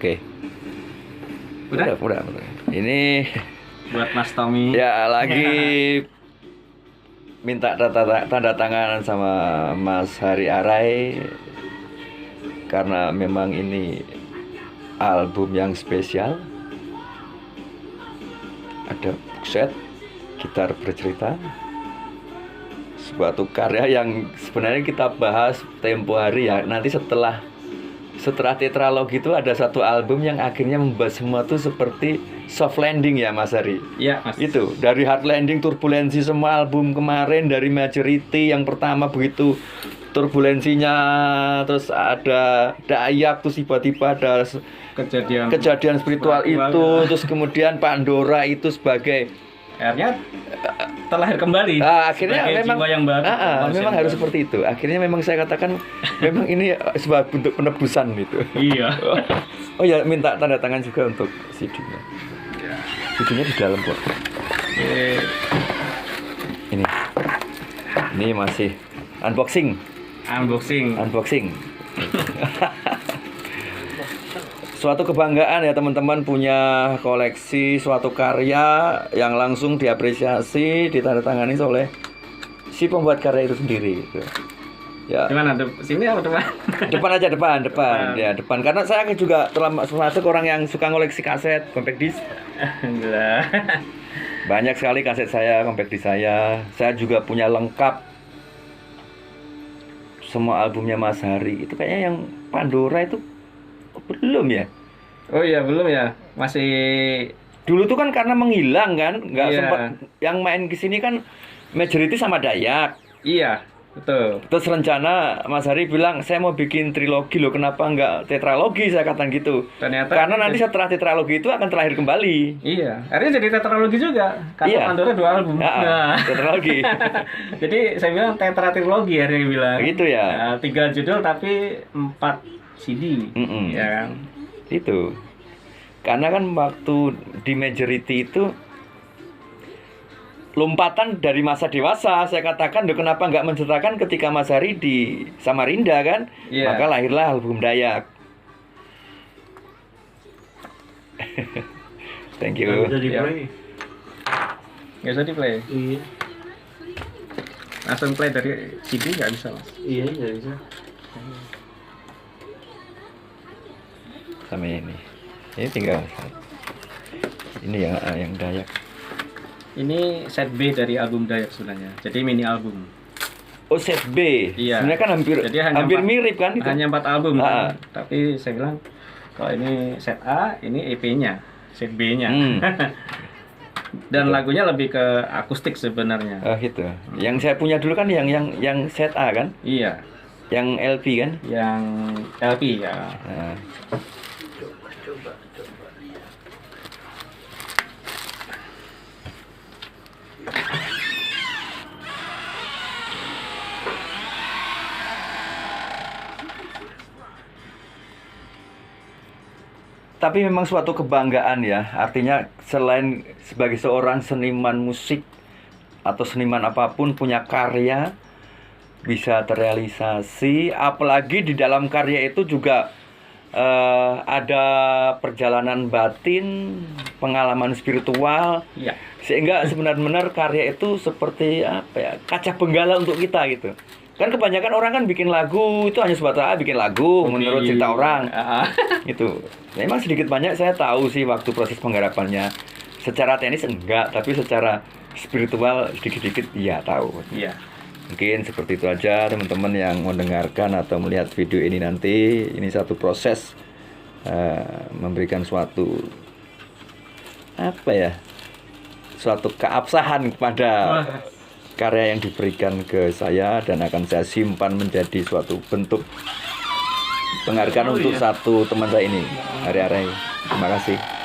Oke. Udah. Ini buat Mas Tommy. ya lagi minta tanda tangan sama Mas Hari Arai karena memang ini album yang spesial. Ada bookset gitar bercerita, suatu karya yang sebenarnya kita bahas tempo hari ya. Nanti setelah tetralogi itu ada satu album yang akhirnya membuat semua tuh seperti soft landing ya Mas Hari. Iya Mas. Itu dari hard landing, turbulensi, semua album kemarin dari Majority yang pertama begitu turbulensinya, terus ada Dayak, terus tiba-tiba ada kejadian spiritual itu, terus kemudian Pandora itu sebagai akhirnya terlahir kembali. Akhirnya memang jiwa yang baru. memang harus seperti itu. Akhirnya memang saya katakan memang ini sebuah bentuk penebusan gitu. Iya. Oh ya, minta tanda tangan juga untuk CD-nya. CD-nya di dalam kok. Ini masih unboxing. Suatu kebanggaan ya teman-teman punya koleksi suatu karya yang langsung diapresiasi, ditandatangani oleh si pembuat karya itu sendiri gitu. Ya. Gimana? Sini atau depan? Depan. Ya, depan. Karena saya juga termasuk orang yang suka koleksi kaset, compact disc. Alhamdulillah. Banyak sekali kaset saya, compact disc saya. Saya juga punya lengkap semua albumnya Mas Hari. Itu kayaknya yang Pandora itu belum ya? Oh iya, belum ya. Masih dulu tuh kan karena menghilang kan, nggak iya. sempat yang main ke sini kan Majority sama Dayak. Iya, betul. Terus rencana Mas Hari bilang, "Saya mau bikin trilogi loh, kenapa nggak tetralogi?" Saya katakan gitu. Ternyata karena nanti setelah tetralogi itu akan terlahir kembali. Iya, akhirnya jadi tetralogi juga. Karena Iya. Pandora 2 album. Nah, tetralogi. Jadi saya bilang tetratrilogi akhirnya bilang. Begitu ya. Nah, 3 judul tapi 4 CD. Ya kan? Itu. Karena kan waktu di Majority itu lompatan dari masa dewasa. Saya katakan, kenapa nggak menceritakan ketika Mas Hari di Samarinda kan? Yeah. Maka lahirlah album Dayak. Thank you. Nggak bisa di-play. Nggak bisa di-play? Iya. Langsung play dari CD nggak bisa Mas? Iya, nggak bisa. Sama ini tinggal ini yang Dayak. Ini set B dari album Dayak sebenarnya. Jadi mini album. Oh, set B. Iya. Sebenarnya kan hampir mirip kan itu. Hanya 4 album kan? Tapi saya bilang kalau ini set A, ini EP-nya, set B-nya. Dan lagunya lebih ke akustik sebenarnya. Oh gitu. Yang saya punya dulu kan yang set A kan? Iya. Yang LP kan? Yang LP ya. Nah. Coba. Tapi memang suatu kebanggaan ya. Artinya selain sebagai seorang seniman musik atau seniman apapun punya karya bisa terrealisasi, apalagi di dalam karya itu juga ada perjalanan batin, pengalaman spiritual. Iya. Sehingga sebenarnya karya itu seperti apa ya, kaca benggala untuk kita gitu. Kan kebanyakan orang kan bikin lagu itu hanya sebatas bikin lagu menurut cerita orang. Gitu. Memang sedikit banyak saya tahu sih waktu proses penggarapannya. Secara teknis enggak, tapi secara spiritual sedikit-sedikit iya tahu. Iya. Mungkin seperti itu aja teman-teman yang mendengarkan atau melihat video ini nanti. Ini satu proses memberikan suatu apa ya, suatu keabsahan kepada karya yang diberikan ke saya dan akan saya simpan menjadi suatu bentuk penghargaan untuk satu teman saya ini, Hari-Hari. Terima kasih.